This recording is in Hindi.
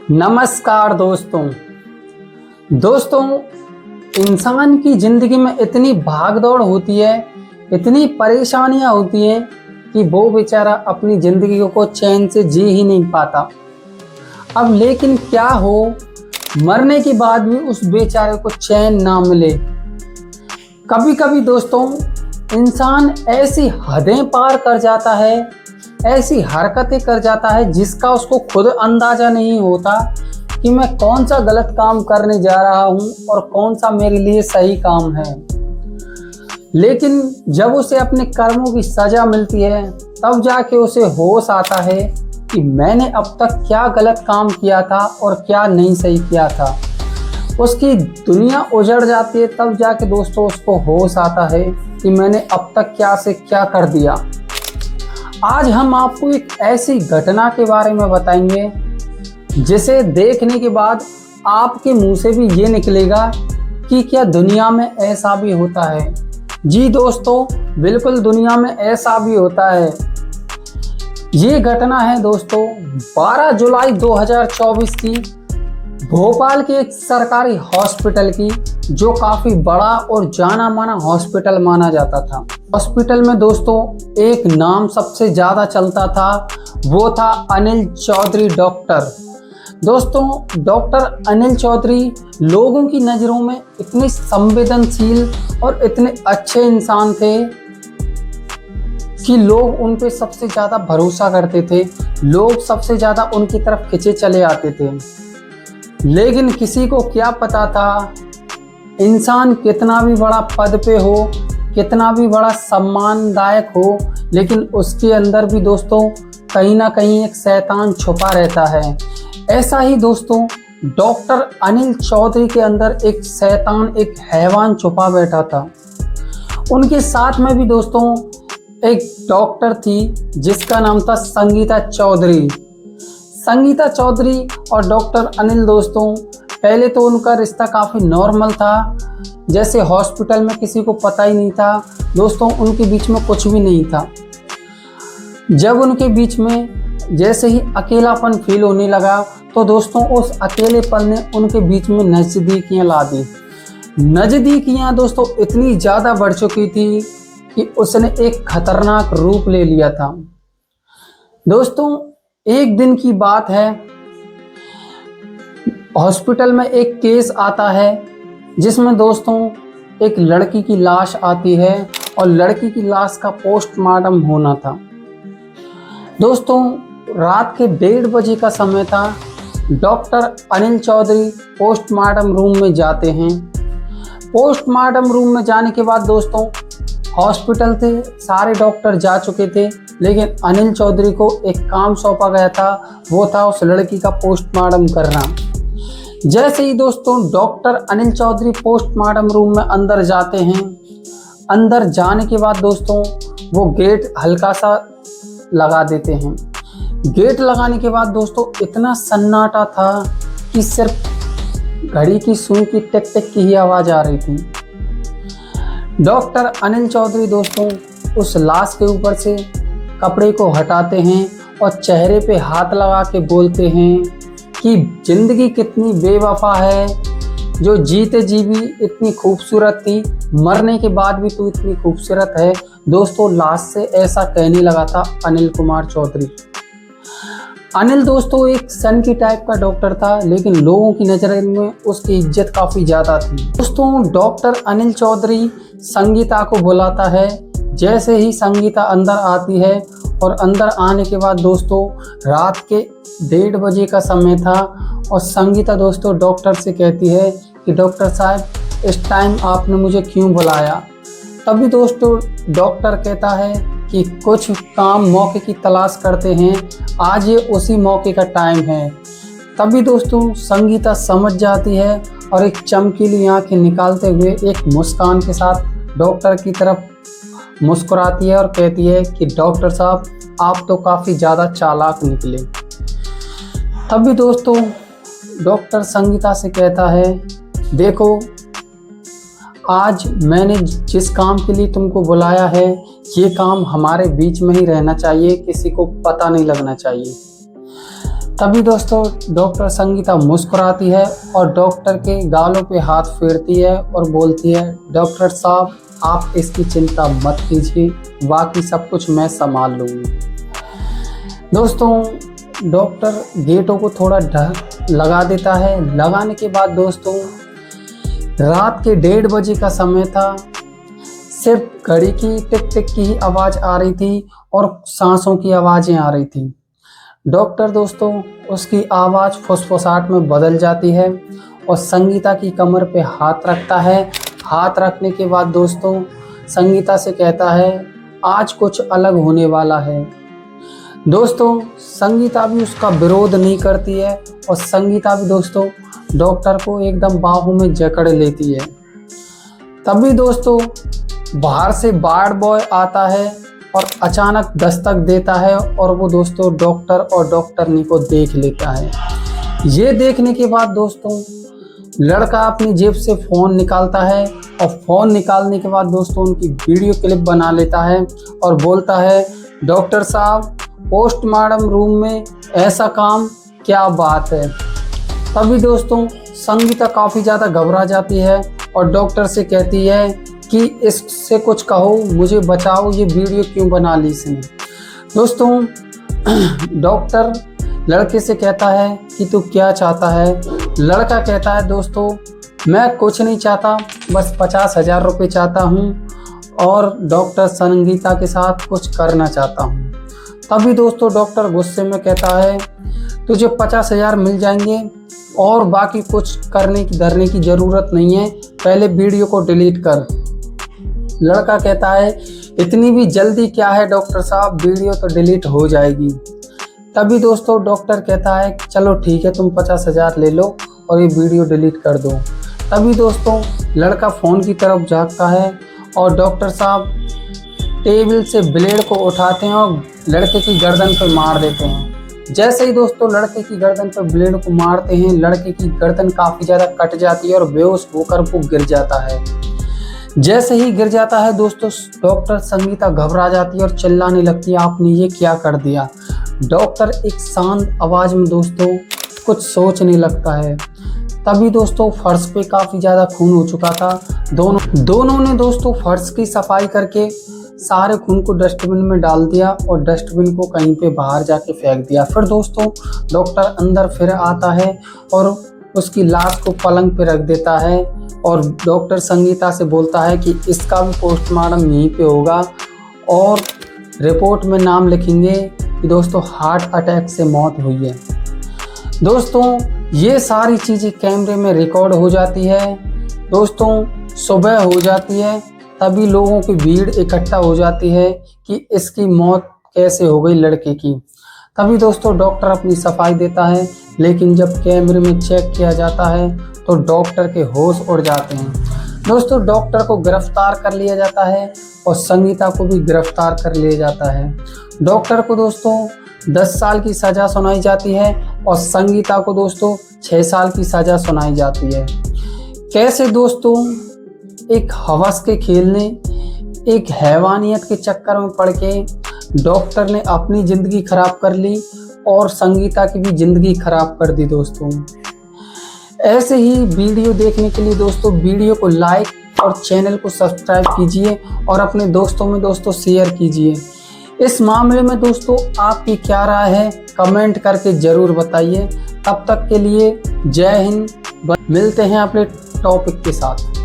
नमस्कार दोस्तों, इंसान की ज़िंदगी में इतनी भागदौड़ होती है, इतनी परेशानियां होती हैं कि वो बेचारा अपनी ज़िंदगी को चैन से जी ही नहीं पाता। अब लेकिन क्या हो, मरने के बाद भी उस बेचारे को चैन ना मिले। कभी कभी दोस्तों इंसान ऐसी हदें पार कर जाता है, ऐसी हरकतें कर जाता है जिसका उसको खुद अंदाजा नहीं होता कि मैं कौन सा गलत काम करने जा रहा हूँ और कौन सा मेरे लिए सही काम है। लेकिन जब उसे अपने कर्मों की सजा मिलती है तब जाके उसे होश आता है कि मैंने अब तक क्या गलत काम किया था और क्या नहीं सही किया था। उसकी दुनिया उजड़ जाती है, तब जाके दोस्तों उसको होश आता है कि मैंने अब तक क्या से क्या कर दिया। आज हम आपको एक ऐसी घटना के बारे में बताएंगे जिसे देखने के बाद आपके मुंह से भी ये निकलेगा कि क्या दुनिया में ऐसा भी होता है। जी दोस्तों, बिल्कुल दुनिया में ऐसा भी होता है। ये घटना है दोस्तों 12 जुलाई 2024 की, भोपाल के एक सरकारी हॉस्पिटल की, जो काफ़ी बड़ा और जाना माना हॉस्पिटल माना जाता था। हॉस्पिटल में दोस्तों एक नाम सबसे ज़्यादा चलता था, वो था अनिल चौधरी डॉक्टर। दोस्तों डॉक्टर अनिल चौधरी लोगों की नज़रों में इतने संवेदनशील और इतने अच्छे इंसान थे कि लोग उन पे सबसे ज़्यादा भरोसा करते थे, लोग सबसे ज़्यादा उनकी तरफ खिंचे चले आते थे। लेकिन किसी को क्या पता था, इंसान कितना भी बड़ा पद पे हो, कितना भी बड़ा सम्मानदायक हो, लेकिन उसके अंदर भी दोस्तों कहीं ना कहीं एक शैतान छुपा रहता है। ऐसा ही दोस्तों डॉक्टर अनिल चौधरी के अंदर एक शैतान, एक हैवान छुपा बैठा था। उनके साथ में भी दोस्तों एक डॉक्टर थी जिसका नाम था संगीता चौधरी। संगीता चौधरी और डॉक्टर अनिल दोस्तों पहले तो उनका रिश्ता काफ़ी नॉर्मल था, जैसे हॉस्पिटल में किसी को पता ही नहीं था दोस्तों, उनके बीच में कुछ भी नहीं था। जब उनके बीच में जैसे ही अकेलापन फील होने लगा तो दोस्तों उस अकेलेपन ने उनके बीच में नज़दीकियाँ ला दी। नज़दीकियाँ दोस्तों इतनी ज़्यादा बढ़ चुकी थी कि उसने एक खतरनाक रूप ले लिया था। दोस्तों एक दिन की बात है, हॉस्पिटल में एक केस आता है जिसमें दोस्तों एक लड़की की लाश आती है और लड़की की लाश का पोस्टमार्टम होना था। दोस्तों रात के 1:30 बजे का समय था। Doctor Anil Chaudhary postmortem room में जाते हैं। पोस्टमार्टम रूम में जाने के बाद दोस्तों हॉस्पिटल से सारे डॉक्टर जा चुके थे, लेकिन अनिल चौधरी को एक काम सौंपा गया था, वो था उस लड़की का पोस्टमार्टम करना। जैसे ही दोस्तों doctor Anil Chaudhary postmortem room में अंदर जाते हैं, अंदर जाने के बाद दोस्तों वो गेट हल्का सा लगा देते हैं। गेट लगाने के बाद दोस्तों इतना सन्नाटा था कि सिर्फ घड़ी की सुई की टिक टिक की ही आवाज़ आ रही थी। डॉक्टर अनिल चौधरी दोस्तों उस लाश के ऊपर से कपड़े को हटाते हैं और चेहरे पे हाथ लगा के बोलते हैं कि ज़िंदगी कितनी बेवफा है, जो जीते जी भी इतनी खूबसूरत थी, मरने के बाद भी तू इतनी खूबसूरत है। दोस्तों लाश से ऐसा कहने लगा था अनिल कुमार चौधरी। अनिल दोस्तों एक सन की टाइप का डॉक्टर था, लेकिन लोगों की नज़र में उसकी इज्जत काफ़ी ज़्यादा थी। दोस्तों डॉक्टर अनिल चौधरी संगीता को बुलाता है। जैसे ही संगीता अंदर आती है और अंदर आने के बाद दोस्तों रात के 1:30 बजे का समय था और संगीता दोस्तों डॉक्टर से कहती है कि डॉक्टर साहब इस टाइम आपने मुझे क्यों बुलाया। तभी दोस्तों डॉक्टर कहता है कि कुछ काम मौके की तलाश करते हैं, आज ये उसी मौके का टाइम है। तभी दोस्तों संगीता समझ जाती है और एक चमकीली आंखें निकालते हुए एक मुस्कान के साथ डॉक्टर की तरफ मुस्कुराती है और कहती है कि डॉक्टर साहब आप तो काफ़ी ज़्यादा चालाक निकले। तभी दोस्तों डॉक्टर संगीता से कहता है, देखो आज मैंने जिस काम के लिए तुमको बुलाया है ये काम हमारे बीच में ही रहना चाहिए, किसी को पता नहीं लगना चाहिए। तभी दोस्तों डॉक्टर संगीता मुस्कुराती है और डॉक्टर के गालों पे हाथ फेरती है और बोलती है, डॉक्टर साहब आप इसकी चिंता मत कीजिए, बाकी सब कुछ मैं संभाल लूँगी। दोस्तों डॉक्टर गेटों को थोड़ा लगा देता है। लगाने के बाद दोस्तों रात के 1:30 बजे का समय था। सिर्फ घड़ी की टिक टिक की ही आवाज़ आ रही थी और सांसों की आवाज़ें आ रही थी। डॉक्टर दोस्तों उसकी आवाज़ फुसफुसाहट में बदल जाती है और संगीता की कमर पे हाथ रखता है। हाथ रखने के बाद दोस्तों संगीता से कहता है, आज कुछ अलग होने वाला है। दोस्तों संगीता भी उसका विरोध नहीं करती है और संगीता भी दोस्तों डॉक्टर को एकदम बाहों में जकड़ लेती है। तभी दोस्तों बाहर से वार्ड बॉय आता है और अचानक दस्तक देता है और वो दोस्तों डॉक्टर और डॉक्टरनी को देख लेता है। ये देखने के बाद दोस्तों लड़का अपनी जेब से फ़ोन निकालता है और फ़ोन निकालने के बाद दोस्तों उनकी वीडियो क्लिप बना लेता है और बोलता है, डॉक्टर साहब पोस्टमार्टम रूम में ऐसा काम, क्या बात है। तभी दोस्तों संगीता काफ़ी ज़्यादा घबरा जाती है और डॉक्टर से कहती है कि इससे कुछ कहो, मुझे बचाओ, ये वीडियो क्यों बना ली इसने। दोस्तों डॉक्टर लड़के से कहता है कि तू क्या चाहता है। लड़का कहता है, दोस्तों मैं कुछ नहीं चाहता, बस 50,000 रुपये चाहता हूँ और डॉक्टर संगीता के साथ कुछ करना चाहता हूँ। तभी दोस्तों डॉक्टर गुस्से में कहता है, तुझे 50,000 मिल जाएंगे और बाकी कुछ करने की धरने की ज़रूरत नहीं है, पहले वीडियो को डिलीट कर। लड़का कहता है, इतनी भी जल्दी क्या है डॉक्टर साहब, वीडियो तो डिलीट हो जाएगी। तभी दोस्तों डॉक्टर कहता है, चलो ठीक है, तुम 50,000 ले लो और ये वीडियो डिलीट कर दो। तभी दोस्तों लड़का फ़ोन की तरफ झाँकता है और डॉक्टर साहब टेबल से ब्लेड को उठाते हैं और लड़के की गर्दन पर मार देते हैं। जैसे ही दोस्तों लड़के की गर्दन पर ब्लेड को मारते हैं, लड़के की गर्दन काफ़ी ज़्यादा कट जाती है और बेहोश होकर वो गिर जाता है। जैसे ही गिर जाता है दोस्तों डॉक्टर संगीता घबरा जाती है और चिल्लाने लगती है, आपने ये क्या कर दिया। डॉक्टर एक शांत आवाज़ में दोस्तों कुछ सोचने लगता है। तभी दोस्तों फर्श पे काफ़ी ज़्यादा खून हो चुका था। दोनों ने दोस्तों फर्श की सफाई करके सारे खून को डस्टबिन में डाल दिया और डस्टबिन को कहीं पे बाहर जाके फेंक दिया। फिर दोस्तों डॉक्टर अंदर फिर आता है और उसकी लाश को पलंग पे रख देता है और डॉक्टर संगीता से बोलता है कि इसका भी पोस्टमार्टम यहीं पे होगा और रिपोर्ट में नाम लिखेंगे कि दोस्तों हार्ट अटैक से मौत हुई है। दोस्तों ये सारी चीज़ें कैमरे में रिकॉर्ड हो जाती है। दोस्तों सुबह हो जाती है, तभी लोगों की भीड़ इकट्ठा हो जाती है कि इसकी मौत कैसे हो गई लड़के की। तभी दोस्तों डॉक्टर अपनी सफाई देता है, लेकिन जब कैमरे में चेक किया जाता है तो डॉक्टर के होश उड़ जाते हैं। दोस्तों डॉक्टर को गिरफ्तार कर लिया जाता है और संगीता को भी गिरफ्तार कर लिया जाता है। डॉक्टर को दोस्तों 10 साल की सज़ा सुनाई जाती है और संगीता को दोस्तों 6 साल की सज़ा सुनाई जाती है। कैसे दोस्तों एक हवस के खेलने, एक हैवानियत के चक्कर में पड़ के डॉक्टर ने अपनी ज़िंदगी खराब कर ली और संगीता की भी ज़िंदगी खराब कर दी। दोस्तों ऐसे ही वीडियो देखने के लिए दोस्तों वीडियो को लाइक और चैनल को सब्सक्राइब कीजिए और अपने दोस्तों में दोस्तों शेयर कीजिए। इस मामले में दोस्तों आपकी क्या राय है कमेंट करके ज़रूर बताइए। तब तक के लिए जय हिंद, मिलते हैं अपने टॉपिक के साथ।